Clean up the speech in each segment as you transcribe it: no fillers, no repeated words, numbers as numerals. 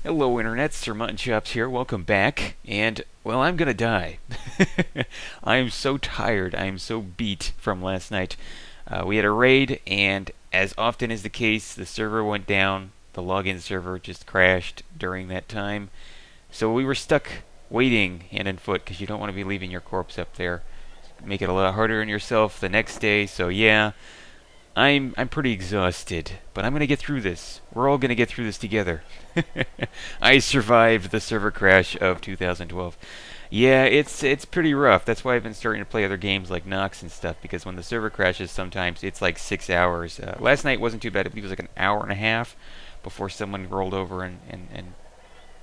Hello, Internet. Sir Mutton Chops here. Welcome back. And, well, I'm gonna die. I am so tired. I am so beat from last night. We had a raid, and as often is the case, the server went down. The login server just crashed during that time. So we were stuck waiting hand and foot because you don't want to be leaving your corpse up there. Make it a lot harder on yourself the next day. So, yeah, I'm pretty exhausted, but I'm gonna get through this. We're all gonna get through this together. I survived the server crash of 2012. Yeah, it's pretty rough. That's why I've been starting to play other games like Nox and stuff, because when the server crashes, sometimes it's like 6 hours. Last night wasn't too bad. I believe it was like an hour and a half before someone rolled over and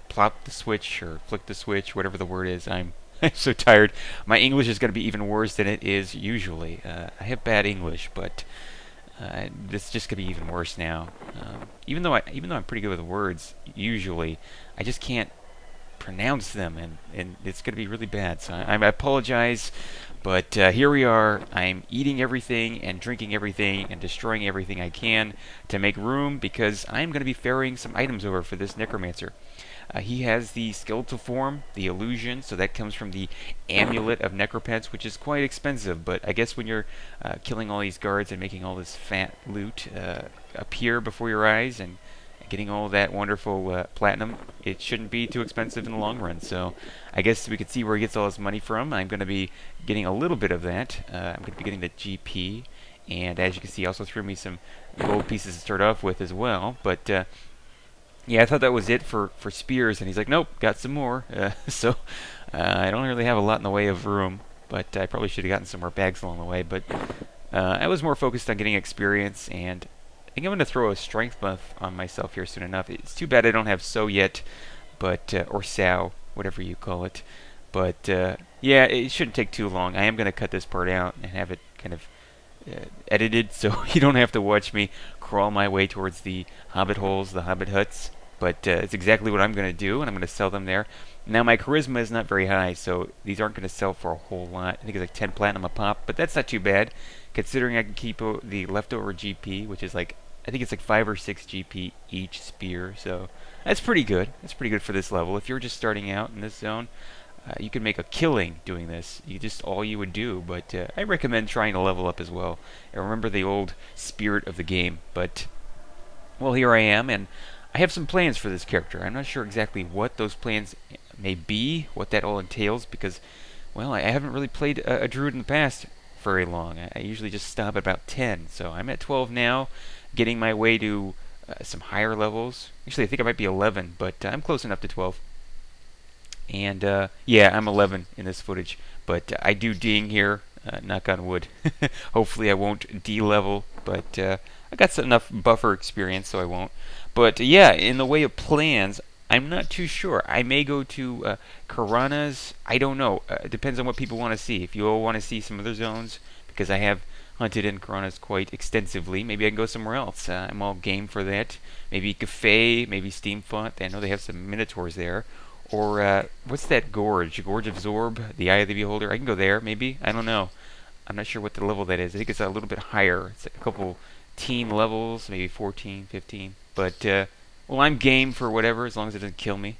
plopped the switch or flicked the switch, whatever the word is. I'm so tired. My English is going to be even worse than it is usually. I have bad English, but it's just gonna be even worse now. Even though I'm pretty good with words usually, I just can't pronounce them, and it's gonna be really bad. So I apologize, but here we are. I'm eating everything and drinking everything and destroying everything I can to make room because I'm gonna be ferrying some items over for this necromancer. He has the skeletal form, the illusion, so that comes from the amulet of necropets, which is quite expensive. But I guess when you're killing all these guards and making all this fat loot appear before your eyes and getting all that wonderful platinum, it shouldn't be too expensive in the long run. So I guess we could see where he gets all his money from. I'm going to be getting a little bit of that. I'm going to be getting the GP, and as you can see, also threw me some gold pieces to start off with as well. But yeah, I thought that was it for spears, and he's like, nope, got some more. So I don't really have a lot in the way of room, but I probably should have gotten some more bags along the way. But I was more focused on getting experience, and I think I'm going to throw a strength buff on myself here soon enough. It's too bad I don't have so yet, but or sow, whatever you call it. But yeah, it shouldn't take too long. I am going to cut this part out and have it kind of edited, so you don't have to watch me crawl my way towards the hobbit holes, the hobbit huts. But it's exactly what I'm going to do, and I'm going to sell them there. Now, my charisma is not very high, so these aren't going to sell for a whole lot. I think it's like 10 platinum a pop, but that's not too bad, considering I can keep the leftover GP, which is like, I think it's like 5 or 6 GP each spear, so that's pretty good. That's pretty good for this level. If you're just starting out in this zone, you can make a killing doing this. You just all you would do, but I recommend trying to level up as well. And remember the old spirit of the game. But well, here I am, and I have some plans for this character. I'm not sure exactly what those plans may be, what that all entails, because well, I haven't really played a druid in the past very long. I usually just stop at about 10, so I'm at 12 now, getting my way to some higher levels. Actually, I think I might be 11, but I'm close enough to 12. And yeah, I'm 11 in this footage, but I do ding here, knock on wood. Hopefully I won't D-level, but I got enough buffer experience so I won't. But yeah, in the way of plans, I'm not too sure. I may go to Karana's. I don't know. It depends on what people want to see. If you all want to see some other zones, because I have hunted in Karana's quite extensively, maybe I can go somewhere else. I'm all game for that. Maybe Cafe, maybe Steamfont. I know they have some Minotaurs there. Or what's that gorge? Gorge of Zorb, the Eye of the Beholder. I can go there, maybe. I don't know. I'm not sure what the level that is. I think it's a little bit higher. It's like a couple teen levels, maybe 14, 15. But well, I'm game for whatever, as long as it doesn't kill me.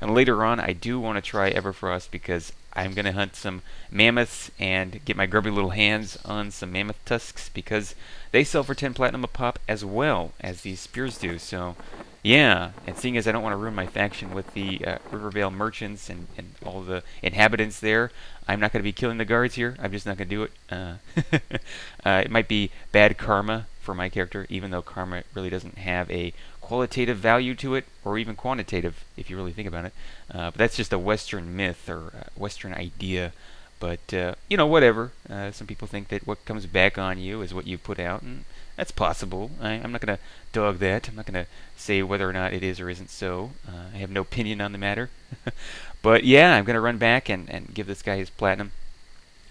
And later on, I do want to try Everfrost because I'm going to hunt some mammoths and get my grubby little hands on some mammoth tusks because they sell for 10 platinum a pop as well as these spears do. So yeah, and seeing as I don't want to ruin my faction with the Rivervale merchants and all the inhabitants there, I'm not going to be killing the guards here. I'm just not going to do it. It might be bad karma for my character, even though karma really doesn't have a qualitative value to it, or even quantitative, if you really think about it. But that's just a Western myth or Western idea. But, you know, whatever. Some people think that what comes back on you is what you put out, and that's possible. I'm not going to dog that. I'm not going to say whether or not it is or isn't so. I have no opinion on the matter. But, yeah, I'm going to run back and give this guy his platinum.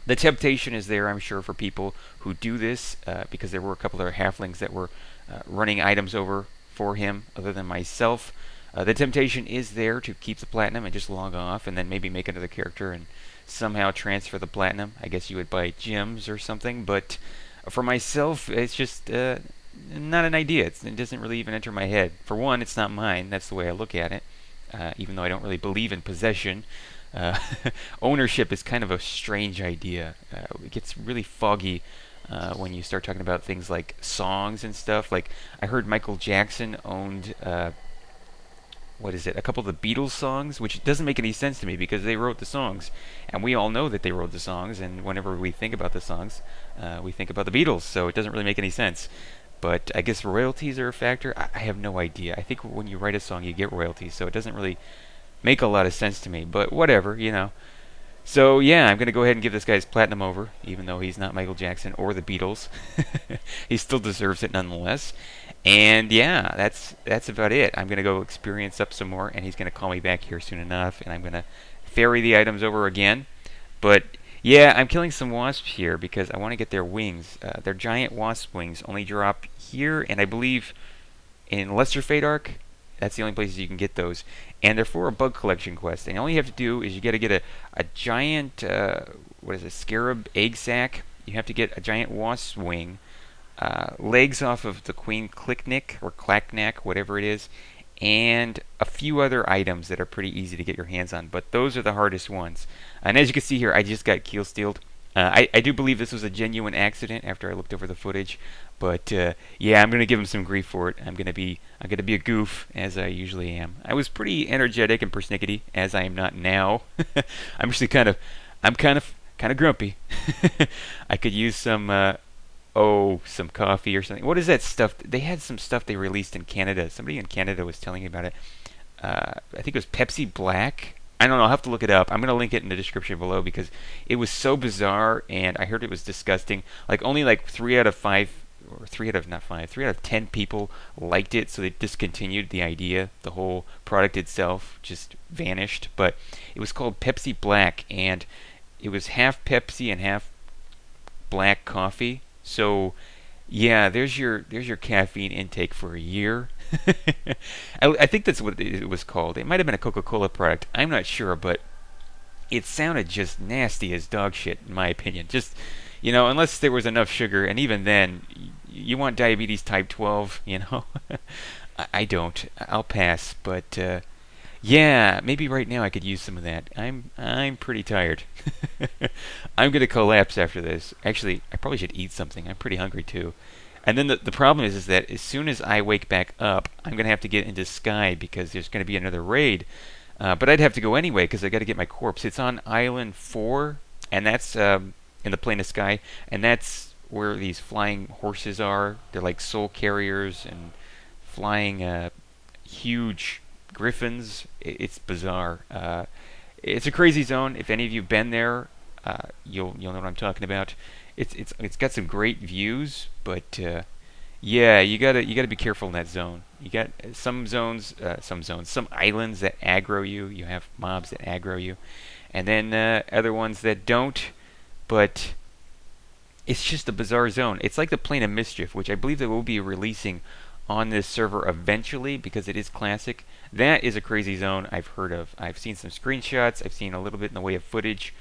The temptation is there, I'm sure, for people who do this, because there were a couple of halflings that were running items over for him other than myself. The temptation is there to keep the platinum and just log off and then maybe make another character and somehow transfer the platinum. I guess you would buy gems or something, but for myself, it's just not an idea. It doesn't really even enter my head. For one, it's not mine. That's the way I look at it. Even though I don't really believe in possession, uh, ownership is kind of a strange idea. It gets really foggy when you start talking about things like songs and stuff. Like I heard Michael Jackson owned what is it? A couple of the Beatles songs, which doesn't make any sense to me because they wrote the songs, and we all know that they wrote the songs. And whenever we think about the songs, we think about the Beatles, so it doesn't really make any sense. But I guess royalties are a factor. I have no idea. I think when you write a song, you get royalties, so it doesn't really make a lot of sense to me. But whatever. So yeah, I'm gonna go ahead and give this guy's platinum over, even though he's not Michael Jackson or the Beatles. He still deserves it nonetheless. And yeah, that's about it. I'm gonna go experience up some more, and he's gonna call me back here soon enough, and I'm gonna ferry the items over again. But yeah, I'm killing some wasps here because I want to get their wings. Their giant wasp wings only drop here, and I believe in Lesser Fate Arc. That's the only places you can get those. And they're for a bug collection quest. And all you have to do is you got to get a giant, what is it, scarab egg sac. You have to get a giant wasp wing, legs off of the queen clicknick or clacknack, whatever it is, and a few other items that are pretty easy to get your hands on. But those are the hardest ones. And as you can see here, I just got keel steeled. I do believe this was a genuine accident after I looked over the footage, but yeah, I'm gonna give him some grief for it. I'm gonna be a goof as I usually am. I was pretty energetic and persnickety as I am not now. I'm actually kind of grumpy. I could use some coffee or something. What is that stuff? They had some stuff they released in Canada. Somebody in Canada was telling me about it. I think it was Pepsi Blak. I don't know. I'll have to look it up. I'm going to link it in the description below because it was so bizarre and I heard it was disgusting. Like only like 3 out of 5 or 3 out of not 5, 3 out of 10 people liked it, so they discontinued the idea. The whole product itself just vanished. But it was called Pepsi Blak, and it was half Pepsi and half black coffee. So yeah, there's your caffeine intake for a year. I think that's what it was called. It might have been a Coca-Cola product. I'm not sure, but it sounded just nasty as dog shit, in my opinion. Just, unless there was enough sugar, and even then, you want diabetes type 12. I don't. I'll pass. But yeah, maybe right now I could use some of that. I'm pretty tired. I'm gonna collapse after this. Actually, I probably should eat something. I'm pretty hungry too. And then the problem is that as soon as I wake back up, I'm going to have to get into Sky because there's going to be another raid. But I'd have to go anyway because I got to get my corpse. It's on Island 4, and that's in the Plane of Sky, and that's where these flying horses are. They're like soul carriers and flying huge griffins. It's bizarre. It's a crazy zone. If any of you've been there, you'll know what I'm talking about. It's got some great views, but yeah, you gotta be careful in that zone. You got some islands that aggro you. You have mobs that aggro you, and then other ones that don't. But it's just a bizarre zone. It's like the Plane of Mischief, which I believe they will be releasing on this server eventually because it is classic. That is a crazy zone I've heard of. I've seen some screenshots. I've seen a little bit in the way of footage.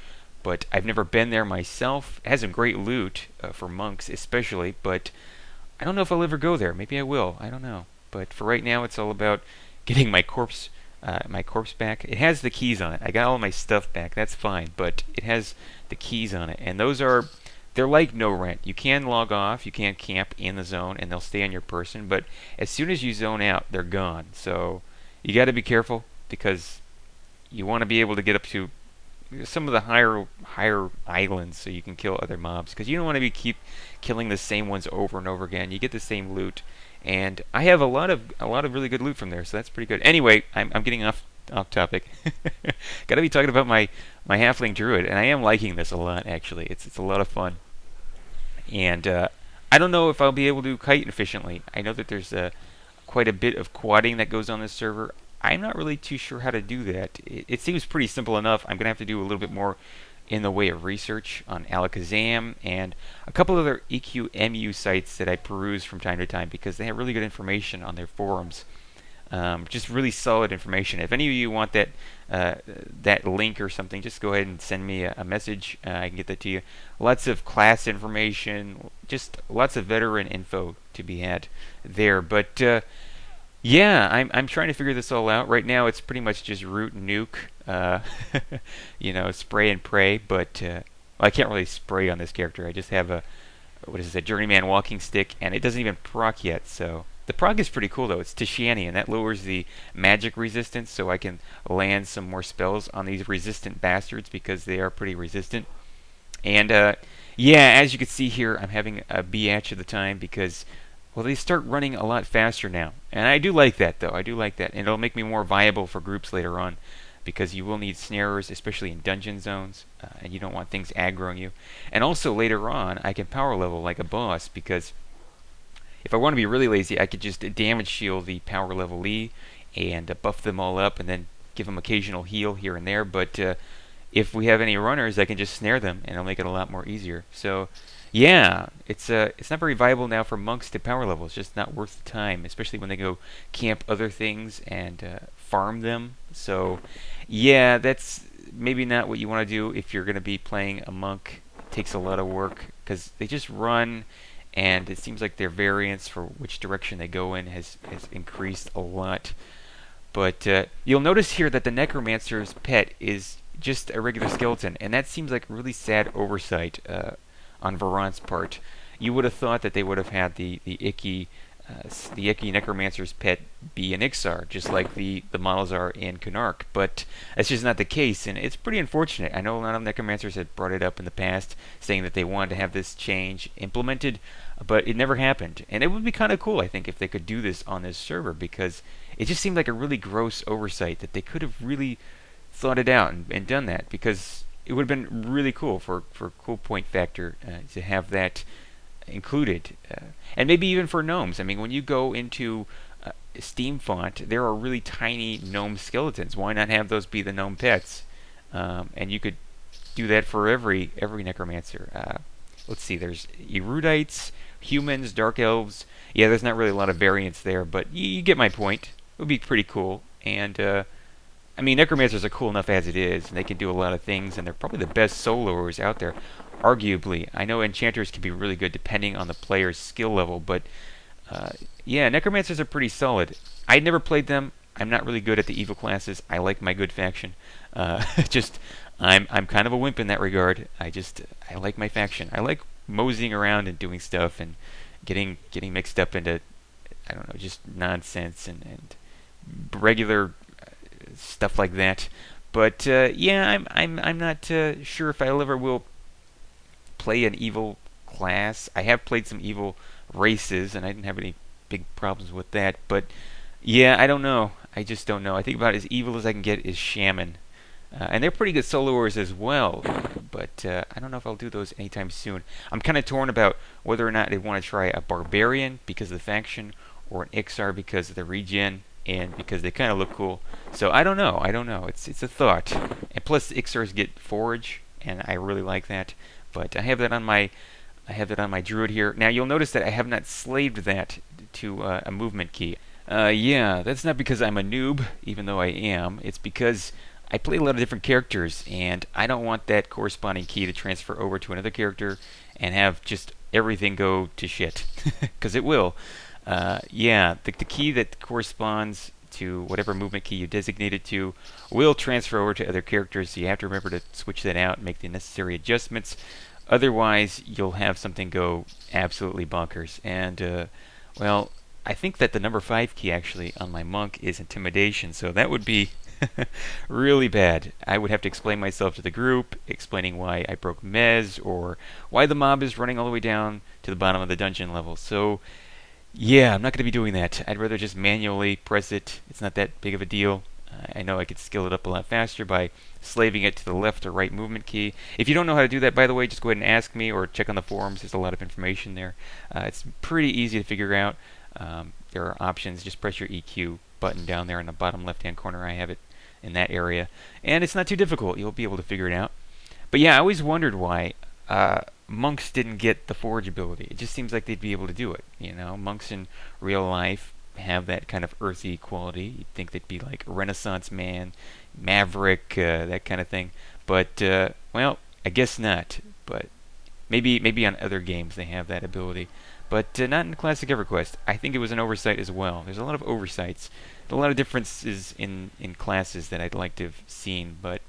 But I've never been there myself. It has some great loot for monks especially, but I don't know if I'll ever go there. Maybe I will. I don't know. But for right now, it's all about getting my corpse back. It has the keys on it. I got all my stuff back. That's fine, but it has the keys on it, and they're like no rent. You can log off. You can't camp in the zone, and they'll stay on your person. But as soon as you zone out, they're gone. So you got to be careful because you want to be able to get up to some of the higher islands so you can kill other mobs because you don't want to keep killing the same ones over and over again. You get the same loot, and I have a lot of really good loot from there, so that's pretty good. Anyway, I'm getting off topic. Got to be talking about my halfling druid, and I am liking this a lot actually. It's a lot of fun, and I don't know if I'll be able to kite efficiently. I know that there's quite a bit of quadding that goes on this server. I'm not really too sure how to do that. It seems pretty simple enough. I'm going to have to do a little bit more in the way of research on Alakazam and a couple other EQMU sites that I peruse from time to time because they have really good information on their forums. Just really solid information. If any of you want that link or something, just go ahead and send me a message. I can get that to you. Lots of class information, just lots of veteran info to be had there. But yeah, I'm trying to figure this all out. Right now, it's pretty much just root and nuke, spray and pray. But I can't really spray on this character. I just have what is this, a journeyman walking stick, and it doesn't even proc yet. So the proc is pretty cool though. It's Tishiani, and that lowers the magic resistance, so I can land some more spells on these resistant bastards because they are pretty resistant. And yeah, as you can see here, I'm having a biatch of the time because, well, they start running a lot faster now. And I do like that, though. I do like that. And it'll make me more viable for groups later on because you will need snarers, especially in dungeon zones, and you don't want things aggroing you. And also, later on, I can power level like a boss because if I want to be really lazy, I could just damage shield the power level Lee and buff them all up and then give them occasional heal here and there. But if we have any runners, I can just snare them, and it'll make it a lot more easier. So, yeah, it's not very viable now for monks to power level. It's just not worth the time, especially when they go camp other things and farm them. So, yeah, that's maybe not what you want to do if you're going to be playing a monk. It takes a lot of work because they just run, and it seems like their variance for which direction they go in has increased a lot. But you'll notice here that the necromancer's pet is just a regular skeleton, and that seems like a really sad oversight on Varant's part. You would have thought that they would have had the icky necromancer's pet be an Ixar, just like the models are in Kunark, but that's just not the case, and it's pretty unfortunate. I know a lot of necromancers had brought it up in the past, saying that they wanted to have this change implemented, but it never happened. And it would be kind of cool, I think, if they could do this on this server, because it just seemed like a really gross oversight that they could have really thought it out and done that, because it would have been really cool for cool point factor to have that included, and maybe even for gnomes. I mean, when you go into Steam Font, there are really tiny gnome skeletons. Why not have those be the gnome pets? And you could do that for every necromancer. Let's see, there's erudites, humans, dark elves. Yeah, there's not really a lot of variance there, but you get my point. It would be pretty cool. And I mean, necromancers are cool enough as it is, and they can do a lot of things, and they're probably the best soloers out there, arguably. I know enchanters can be really good depending on the player's skill level, but yeah, necromancers are pretty solid. I never played them. I'm not really good at the evil classes. I like my good faction. Just I'm kind of a wimp in that regard. I like my faction. I like moseying around and doing stuff and getting mixed up into, I don't know, just nonsense and regular stuff like that. But yeah, I'm not sure if I ever will play an evil class. I have played some evil races, and I didn't have any big problems with that. But yeah, I don't know. I just don't know. I think about as evil as I can get is Shaman. And they're pretty good soloers as well, but I don't know if I'll do those anytime soon. I'm kind of torn about whether or not I want to try a Barbarian because of the faction, or an Ixar because of the regen, and because they kind of look cool. So I don't know. It's a thought. And plus, Ixars get forage, and I really like that. But I have that on my Druid here. Now you'll notice that I have not slaved that to a movement key. Yeah, that's not because I'm a noob, even though I am. It's because I play a lot of different characters, and I don't want that corresponding key to transfer over to another character and have just everything go to shit. Because it will. Yeah, the key that corresponds to whatever movement key you designate it to will transfer over to other characters, so you have to remember to switch that out and make the necessary adjustments. Otherwise, you'll have something go absolutely bonkers. And, well, I think that the number 5 key actually on my monk is Intimidation, so that would be really bad. I would have to explain myself to the group, explaining why I broke Mez, or why the mob is running all the way down to the bottom of the dungeon level. So, yeah, I'm not going to be doing that. I'd rather just manually press it. It's not that big of a deal. I know I could skill it up a lot faster by slaving it to the left or right movement key. If you don't know how to do that, by the way, just go ahead and ask me or check on the forums. There's a lot of information there. It's pretty easy to figure out. There are options. Just press your EQ button down there in the bottom left-hand corner. I have it in that area. And it's not too difficult. You'll be able to figure it out. But yeah, I always wondered why monks didn't get the forge ability. It just seems like they'd be able to do it. You know, monks in real life have that kind of earthy quality. You'd think they'd be like Renaissance man, Maverick, that kind of thing. But well, I guess not. But maybe on other games they have that ability, but not in Classic Everquest. I think it was an oversight as well. There's a lot of oversights, a lot of differences in classes that I'd like to have seen, but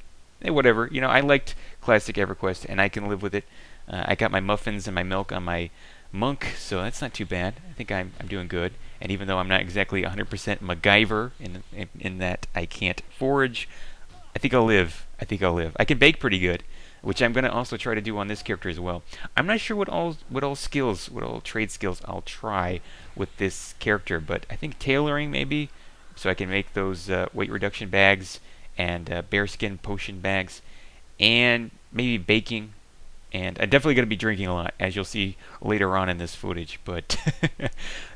whatever. I liked Classic Everquest, and I can live with it. I got my muffins and my milk on my monk, so that's not too bad. I think I'm doing good. And even though I'm not exactly 100% MacGyver in that I can't forage, I think I'll live. I can bake pretty good, which I'm going to also try to do on this character as well. I'm not sure what all trade skills I'll try with this character, but I think tailoring maybe, so I can make those weight reduction bags and bearskin potion bags, and maybe baking. And I'm definitely going to be drinking a lot, as you'll see later on in this footage. But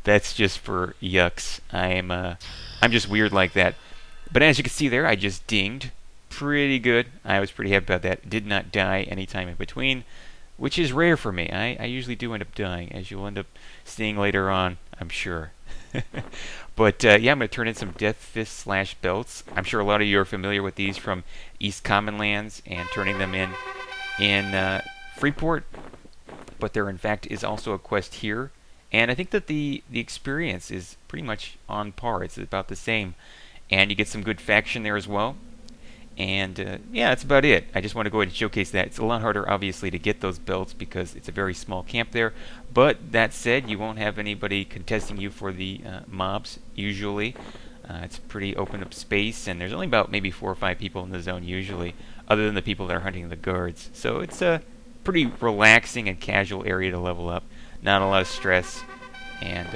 that's just for yucks. I'm just weird like that. But as you can see there, I just dinged. Pretty good. I was pretty happy about that. Did not die anytime in between, which is rare for me. I usually do end up dying, as you'll end up seeing later on, I'm sure. But yeah, I'm going to turn in some Death Fist slash belts. I'm sure a lot of you are familiar with these from East Common Lands and turning them in Freeport, but there in fact is also a quest here, and I think that the experience is pretty much on par. It's about the same, and you get some good faction there as well. And yeah, that's about it. I just want to go ahead and showcase that. It's a lot harder, obviously, to get those belts because it's a very small camp there. But that said, you won't have anybody contesting you for the mobs, usually. It's a pretty open up space, and there's only about maybe 4 or 5 people in the zone usually, other than the people that are hunting the guards. So it's a pretty relaxing and casual area to level up. Not a lot of stress, and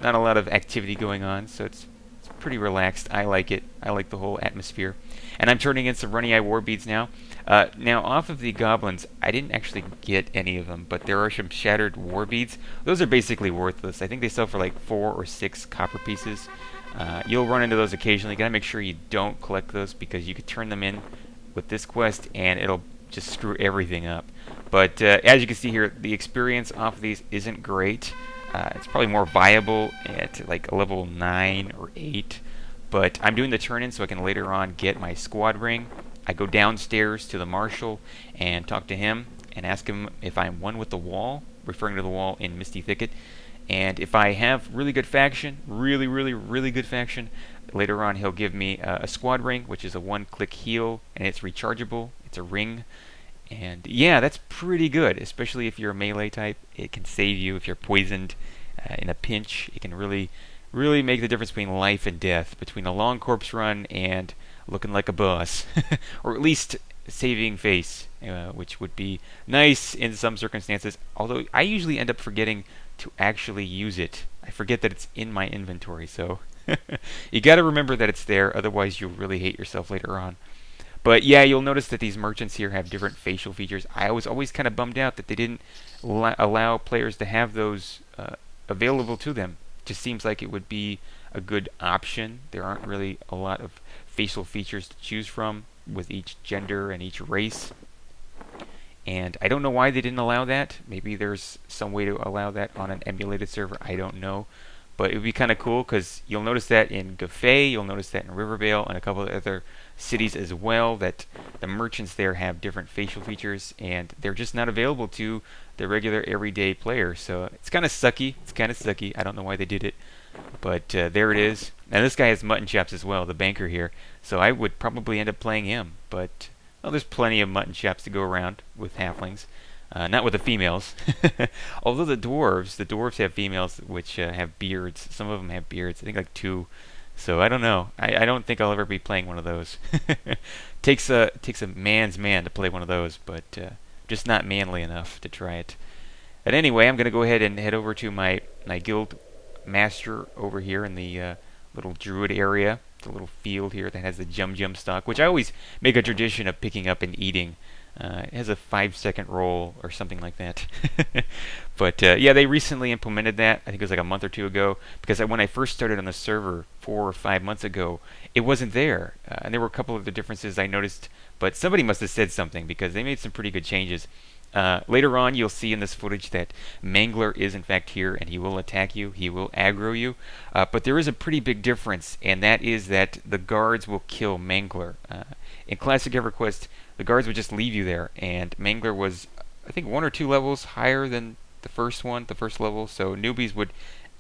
not a lot of activity going on, so it's pretty relaxed. I like it. I like the whole atmosphere. And I'm turning in some Runny Eye War Beads now. Now, off of the goblins, I didn't actually get any of them, but there are some Shattered War Beads. Those are basically worthless. I think they sell for like 4 or 6 copper pieces. You'll run into those occasionally. You gotta make sure you don't collect those because you could turn them in with this quest and it'll just screw everything up. But as you can see here, the experience off of these isn't great. It's probably more viable at like a level 9 or 8. But I'm doing the turn-in so I can later on get my squad ring. I go downstairs to the marshal and talk to him and ask him if I'm one with the wall, referring to the wall in Misty Thicket. And if I have really good faction, really good faction, later on he'll give me a squad ring, which is a 1-click heal, and it's rechargeable. It's a ring. And yeah, that's pretty good, especially if you're a melee type. It can save you if you're poisoned in a pinch. It can really make the difference between life and death, between a long corpse run and looking like a boss. Or at least saving face, which would be nice in some circumstances. Although I usually end up forgetting to actually use it. I forget that it's in my inventory, so you gotta remember that it's there, otherwise you'll really hate yourself later on. But yeah, you'll notice that these merchants here have different facial features. I was always kind of bummed out that they didn't allow players to have those available to them. Just seems like it would be a good option. There aren't really a lot of facial features to choose from with each gender and each race. And I don't know why they didn't allow that. Maybe there's some way to allow that on an emulated server. I don't know. But it would be kind of cool because you'll notice that in Gafay, you'll notice that in Rivervale, and a couple of other cities as well, that the merchants there have different facial features, and they're just not available to the regular everyday player. So it's kind of sucky. I don't know why they did it. But there it is. Now this guy has mutton chops as well, the banker here. So I would probably end up playing him. But well, there's plenty of mutton chops to go around with halflings. Not with the females. Although the dwarves have females which have beards. Some of them have beards. I think like 2. So I don't know. I don't think I'll ever be playing one of those. takes a man's man to play one of those, but just not manly enough to try it. But anyway, I'm going to go ahead and head over to my guild master over here in the little druid area. The little field here that has the jum stock, which I always make a tradition of picking up and eating. It has a 5-second roll or something like that. But yeah, they recently implemented that. I think it was like a month or 2 ago. Because when I first started on the server 4 or 5 months ago, it wasn't there. And there were a couple of the differences I noticed. But somebody must have said something because they made some pretty good changes. Later on, you'll see in this footage that Mangler is in fact here, and he will attack you. He will aggro you. But there is a pretty big difference, and that is that the guards will kill Mangler. In Classic EverQuest, the guards would just leave you there, and Mangler was, I think, 1 or 2 levels higher than the first one, the first level. So newbies would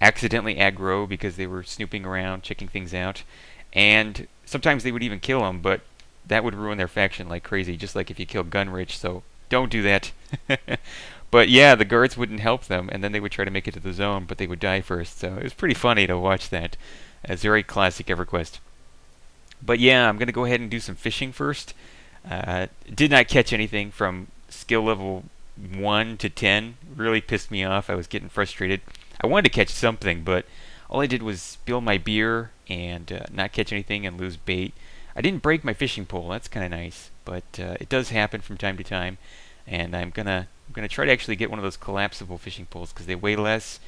accidentally aggro because they were snooping around, checking things out, and sometimes they would even kill him, but that would ruin their faction like crazy, just like if you kill Gunrich. So don't do that. But yeah, the guards wouldn't help them, and then they would try to make it to the zone, but they would die first. So it was pretty funny to watch that. It's very classic EverQuest. But yeah, I'm going to go ahead and do some fishing first. Did not catch anything from skill level 1 to 10. Really pissed me off. I was getting frustrated. I wanted to catch something, but all I did was spill my beer and not catch anything and lose bait. I didn't break my fishing pole. That's kind of nice, but it does happen from time to time. And I'm gonna try to actually get one of those collapsible fishing poles because they weigh less,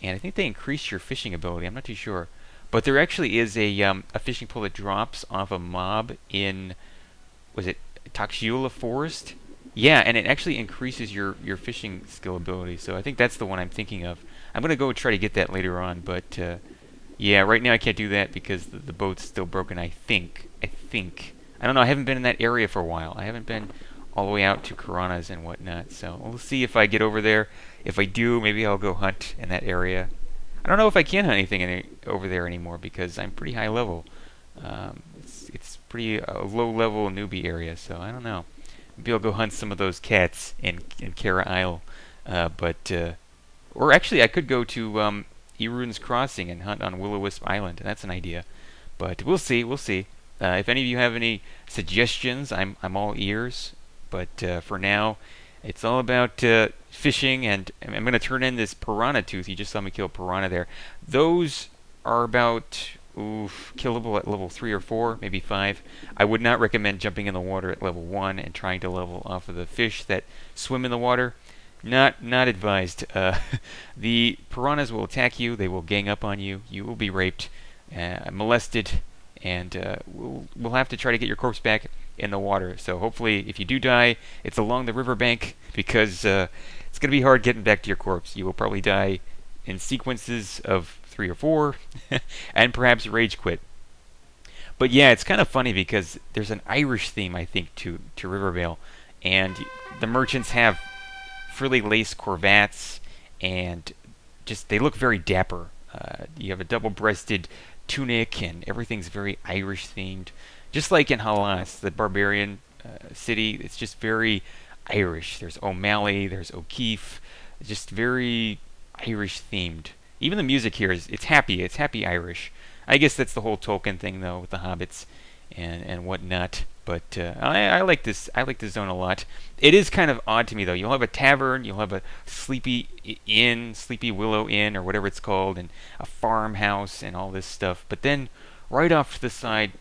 and I think they increase your fishing ability. I'm not too sure, but there actually is a fishing pole that drops off a mob in, was it Taxiula Forest? Yeah, and it actually increases your fishing skill ability. So I think that's the one I'm thinking of. I'm gonna go try to get that later on, but yeah, right now I can't do that because the boat's still broken. I think. I don't know. I haven't been in that area for a while. I haven't been all the way out to Karanas and whatnot. So we'll see if I get over there. If I do, maybe I'll go hunt in that area. I don't know if I can hunt anything over there anymore because I'm pretty high level. It's pretty low level newbie area, so I don't know. Maybe I'll go hunt some of those cats in Kara Isle. Or actually, I could go to Erun's Crossing and hunt on Will-O-Wisp Island. That's an idea. But we'll see. If any of you have any suggestions, I'm all ears. But for now, it's all about fishing, and I'm going to turn in this piranha tooth. You just saw me kill piranha there. Those are about killable at level 3 or 4, maybe 5. I would not recommend jumping in the water at level 1 and trying to level off of the fish that swim in the water. Not advised. The piranhas will attack you. They will gang up on you. You will be raped, molested, and we'll have to try to get your corpse back in the water. So hopefully, if you do die, it's along the riverbank because it's going to be hard getting back to your corpse. You will probably die in sequences of 3 or 4, and perhaps rage quit. But yeah, it's kind of funny because there's an Irish theme, I think, to Rivervale, and the merchants have frilly lace cravats, and just they look very dapper. You have a double-breasted tunic, and everything's very Irish themed. Just like in Halas, the barbarian city, it's just very Irish. There's O'Malley, there's O'Keefe, just very Irish themed. Even the music here it's happy Irish. I guess that's the whole Tolkien thing though, with the hobbits and whatnot. But I like this zone a lot. It is kind of odd to me though. You'll have a tavern, you'll have a Sleepy Willow Inn or whatever it's called, and a farmhouse and all this stuff. But then right off to the side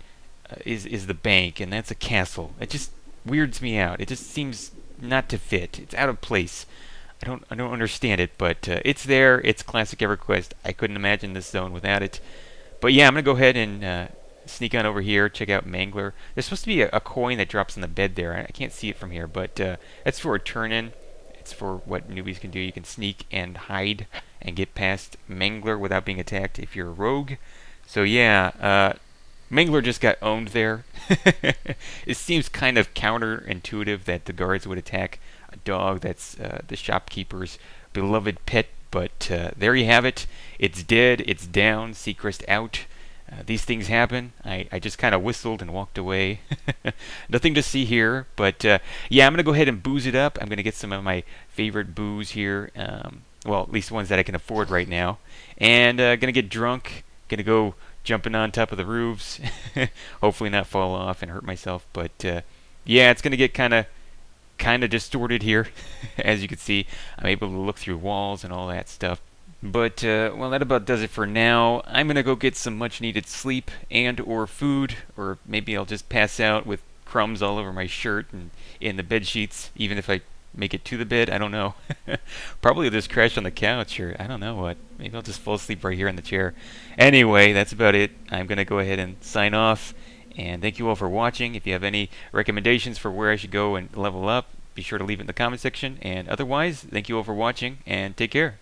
is the bank, and that's a castle. It just weirds me out. It just seems not to fit. It's out of place. I don't understand it, but it's there. It's classic EverQuest. I couldn't imagine this zone without it. But yeah, I'm gonna go ahead and sneak on over here, check out Mangler. There's supposed to be a coin that drops on the bed there. I can't see it from here, but that's for a turn-in. It's for what newbies can do. You can sneak and hide and get past Mangler without being attacked if you're a rogue. So yeah, Mangler just got owned there. It seems kind of counterintuitive that the guards would attack a dog that's the shopkeeper's beloved pet, but there you have it. It's dead, it's down, Seacrest out. These things happen. I just kind of whistled and walked away. Nothing to see here, but yeah, I'm going to go ahead and booze it up. I'm going to get some of my favorite booze here. Well, at least ones that I can afford right now. And going to get drunk. Going to go jumping on top of the roofs. Hopefully not fall off and hurt myself. But yeah, it's going to get kind of distorted here. As you can see, I'm able to look through walls and all that stuff. But, well, that about does it for now. I'm going to go get some much-needed sleep and or food, or maybe I'll just pass out with crumbs all over my shirt and in the bed sheets, even if I make it to the bed. I don't know. Probably I'll just crash on the couch, or I don't know what. Maybe I'll just fall asleep right here in the chair. Anyway, that's about it. I'm going to go ahead and sign off, and thank you all for watching. If you have any recommendations for where I should go and level up, be sure to leave it in the comment section. And otherwise, thank you all for watching, and take care.